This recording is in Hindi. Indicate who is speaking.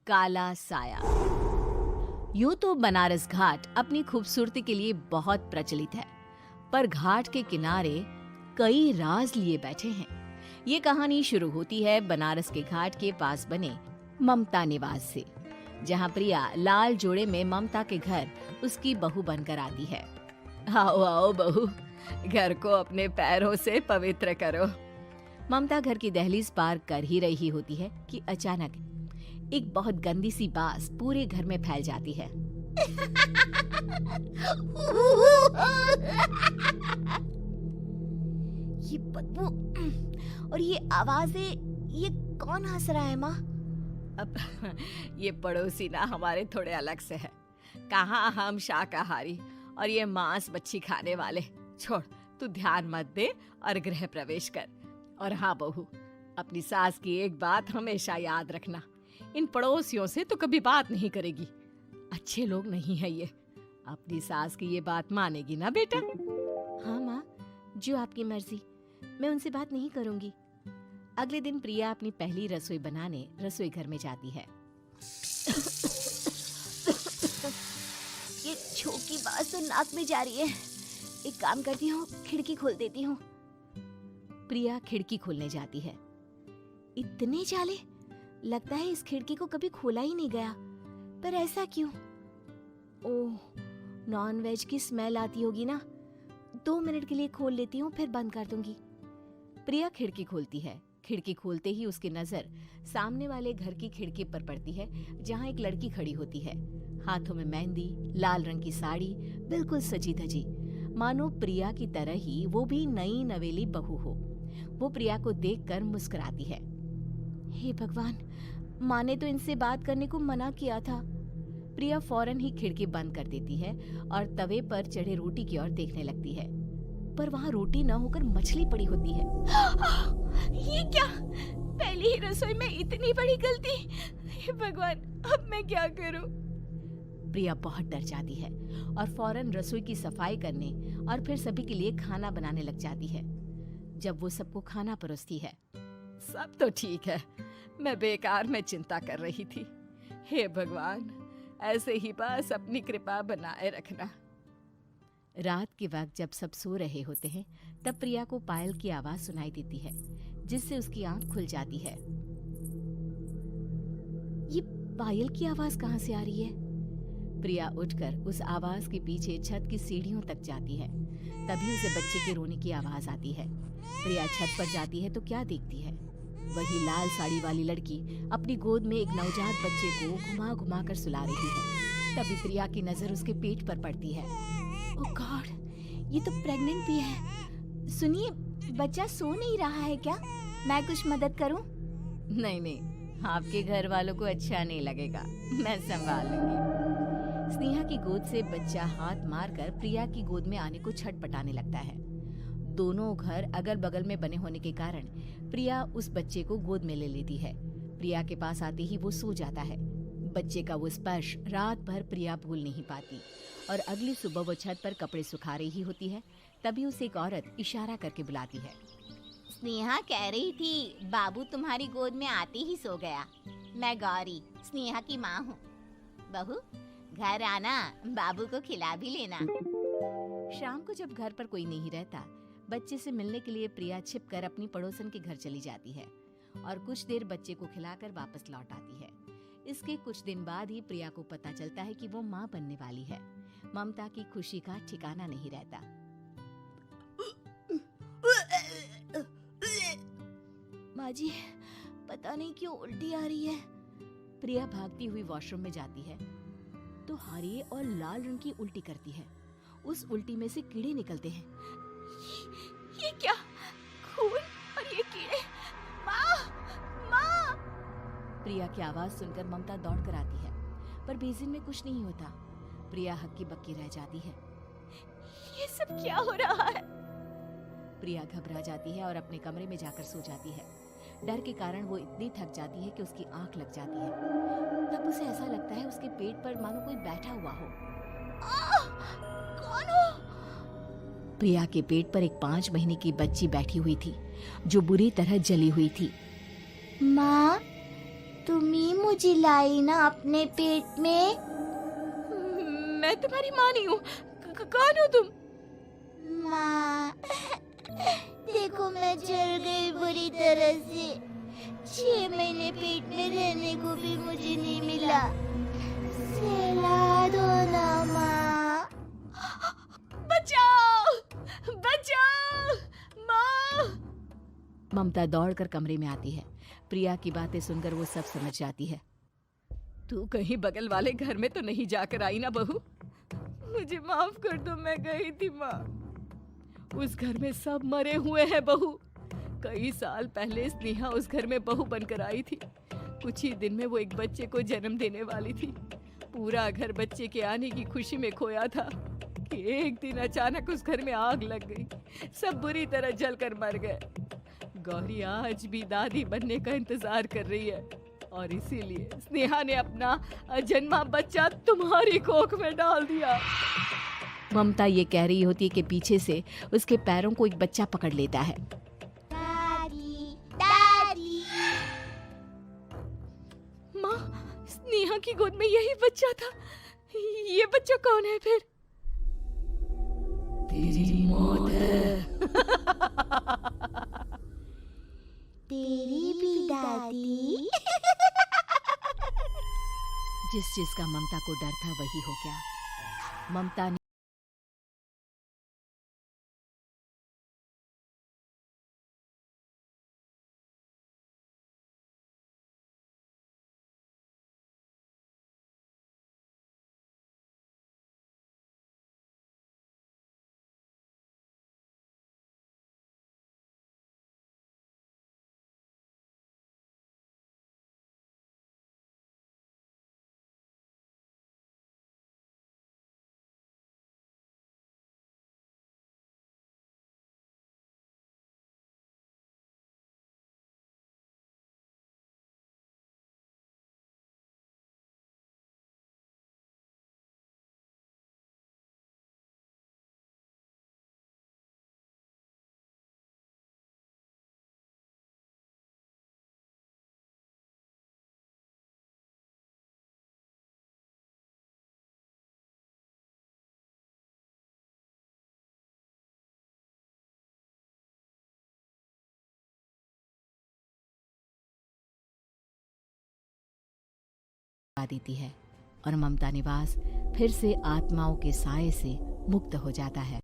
Speaker 1: काला साया। यूं तो बनारस घाट अपनी खूबसूरती के लिए बहुत प्रचलित है, पर घाट के किनारे कई राज लिए बैठे हैं। ये कहानी शुरू होती है बनारस के घाट के पास बने ममता निवास से, जहां प्रिया लाल जोड़े में ममता के घर उसकी बहू बनकर आती है। आओ आओ बहू, घर को अपने पैरों से पवित्र करो। ममता घर की दहलीज पार कर ही रही होती है कि अचानक एक बहुत गंदी सी बास पूरे घर में फैल जाती है।
Speaker 2: ये बदबू और ये आवाजें, ये कौन हंस रहा है माँ?
Speaker 1: अब ये पड़ोसी ना हमारे थोड़े अलग से है। कहाँ हम शाकाहारी और ये मांस मच्छी खाने वाले। छोड़, तू ध्यान मत दे और गृह प्रवेश कर। और हाँ बहू, अपनी सास की एक बात हमेशा याद रखना, इन पड़ोसियों से तो कभी बात नहीं करेगी। अच्छे लोग नहीं है ये। अपनी सास की ये बात मानेगी ना बेटा?
Speaker 2: हाँ माँ, जो आपकी मर्जी, मैं उनसे बात नहीं करूंगी।
Speaker 1: अगले दिन प्रिया अपनी पहली रसोई बनाने रसोई घर में जाती है।
Speaker 2: ये छोकी बात तो नाक में जा रही है। एक काम करती हूँ, खिड़की खोल देती हूँ।
Speaker 1: प्रिया खिड़की खोलने जाती है।
Speaker 2: इतने जाले, लगता है इस खिड़की को कभी खोला ही नहीं गया। पर ऐसा क्यों? ओह, नॉन वेज की स्मेल आती होगी ना। 2 मिनट के लिए खोल लेती हूँ, फिर बंद कर दूंगी।
Speaker 1: प्रिया खिड़की खोलती है। खिड़की खोलते ही उसकी नजर सामने वाले घर की खिड़की पर पड़ती है, जहाँ एक लड़की खड़ी होती है। हाथों में मेहंदी, लाल रंग की साड़ी, बिल्कुल सजी धजी, मानो प्रिया की तरह ही वो भी नई नवेली बहू हो। वो प्रिया को देखकर मुस्कुराती है।
Speaker 2: हे भगवान, माँ ने तो इनसे बात करने को मना किया था।
Speaker 1: प्रिया फौरन ही खिड़की बंद कर देती है और तवे पर चढ़े रोटी की ओर देखने लगती है, पर वहाँ रोटी न होकर मछली पड़ी होती है।
Speaker 2: ये क्या? पहली ही रसोई में इतनी बड़ी गलती। हे भगवान, अब मैं क्या करूं?
Speaker 1: प्रिया बहुत डर जाती है और फौरन रसोई की सफाई करने और फिर सभी के लिए खाना बनाने लग जाती है। जब वो सबको खाना परोसती है, सब तो ठीक है, मैं बेकार में चिंता कर रही थी। हे भगवान, ऐसे ही बस अपनी कृपा बनाए रखना। रात के वक्त जब सब सो रहे होते हैं, तब प्रिया को पायल की आवाज सुनाई देती है, जिससे उसकी आंख खुल जाती है।
Speaker 2: ये पायल की आवाज कहाँ से आ रही है?
Speaker 1: प्रिया उठकर उस आवाज के पीछे छत की सीढ़ियों तक जाती है। तभी उसे बच्चे के रोने की आवाज आती है। प्रिया छत पर जाती है तो क्या देखती है? वही लाल साड़ी वाली लड़की अपनी गोद में एक नवजात बच्चे को घुमा घुमा कर सुला रही है। तभी प्रिया की नजर उसके पेट पर पड़ती है।
Speaker 2: ओह गॉड, ये तो प्रेग्नेंट भी है। सुनिए, बच्चा सो नहीं रहा है क्या? मैं कुछ मदद करूं?
Speaker 1: नहीं नहीं, आपके घर वालों को अच्छा नहीं लगेगा, मैं संभाल लूंगी। स्नेहा की गोद से बच्चा हाथ मारकर प्रिया की गोद में आने को छटपटाने लगता है। दोनों घर अगल बगल में बने होने के कारण प्रिया उस बच्चे को गोद में ले लेती है। प्रिया के पास आते ही वो सो जाता है। बच्चे का वो स्पर्श रात भर प्रिया भूल नहीं पाती और अगली सुबह वो छत पर कपड़े सुखा रही होती है। तभी उसे एक औरत इशारा करके बुलाती है।
Speaker 2: स्नेहा कह रही थी बाबू तुम्हारी गोद में आते ही सो गया। मैं गौरी, स्नेहा की माँ हूँ। बहू, घर आना, बाबू को खिला भी लेना।
Speaker 1: शाम को जब घर पर कोई नहीं रहता, बच्चे से मिलने के लिए प्रिया छिपकर अपनी पड़ोसन के घर चली जाती है और कुछ देर बच्चे को खिलाकर वापस लौट आती है। इसके कुछ दिन बाद ही प्रिया को पता चलता है कि वो माँ बनने वाली है। ममता की खुशी का ठिकाना नहीं रहता।
Speaker 2: माँ जी, पता नहीं क्यों उल्टी आ रही है।
Speaker 1: प्रिया भागती हुई वॉशरूम में जाती है तो हरे और लाल रंग की उल्टी करती है। उस उल्टी में से कीड़े निकलते हैं।
Speaker 2: ये क्या? खून और ये कीड़े! माँ! माँ!
Speaker 1: प्रिया की आवाज सुनकर ममता दौड़ कर आती है, पर बेसिन में कुछ नहीं होता। प्रिया हक्की बक्की रह जाती है।
Speaker 2: ये सब क्या हो रहा है?
Speaker 1: प्रिया घबरा जाती है और अपने कमरे में जाकर सो जाती है। डर के कारण वो इतनी थक जाती है कि उसकी आंख लग जाती है। तब उसे ऐसा लगता है उसके पेट पर मानो कोई बैठा हुआ हो।
Speaker 2: कौन हो?
Speaker 1: प्रिया के पेट पर एक 5 महीने की बच्ची बैठी हुई थी, जो बुरी तरह जली हुई थी।
Speaker 2: माँ, तुम ही मुझे लाई ना अपने पेट में।
Speaker 1: मैं तुम्हारी माँ नहीं हूँ। कौन हो तुम?
Speaker 2: माँ, देखो मैं जल गई बुरी तरह से। 6 महीने पेट में रहने को भी मुझे नहीं मिला। सहला दो ना माँ।
Speaker 1: बचाओ! बचाओ! माँ! ममता दौड़कर कमरे में आती है। प्रिया की बातें सुनकर वो सब समझ जाती है। तू कहीं बगल वाले घर में तो नहीं जाकर आई ना बहू? मुझे माफ कर दो, मैं गई थी माँ। उस घर में सब मरे हुए हैं बहू। कई साल पहले स्नेहा उस घर में बहू बनकर आई थी। कुछ ही दिन में वो एक बच्चे को जन्म देने वाली थी। पूरा घर बच्चे के आने की खुशी में खोया था कि एक दिन अचानक उस घर में आग लग गई। सब बुरी तरह जलकर मर गए। गौरी आज भी दादी बनने का इंतजार कर रही है और इसीलिए स्नेहा ने अपना अजन्मा बच्चा तुम्हारी कोख में डाल दिया। ममता ये कह रही होती है कि पीछे से उसके पैरों को एक बच्चा पकड़ लेता है।
Speaker 2: दादी, दादी।
Speaker 1: माँ, स्नेहा की गोद में यही बच्चा था। ये बच्चा कौन है फिर? तेरी मौत है।
Speaker 2: तेरी भी दादी।
Speaker 1: जिस चीज का ममता को डर था वही हो गया। ममता ने देती है और ममता निवास फिर से आत्माओं के साए से मुक्त हो जाता है।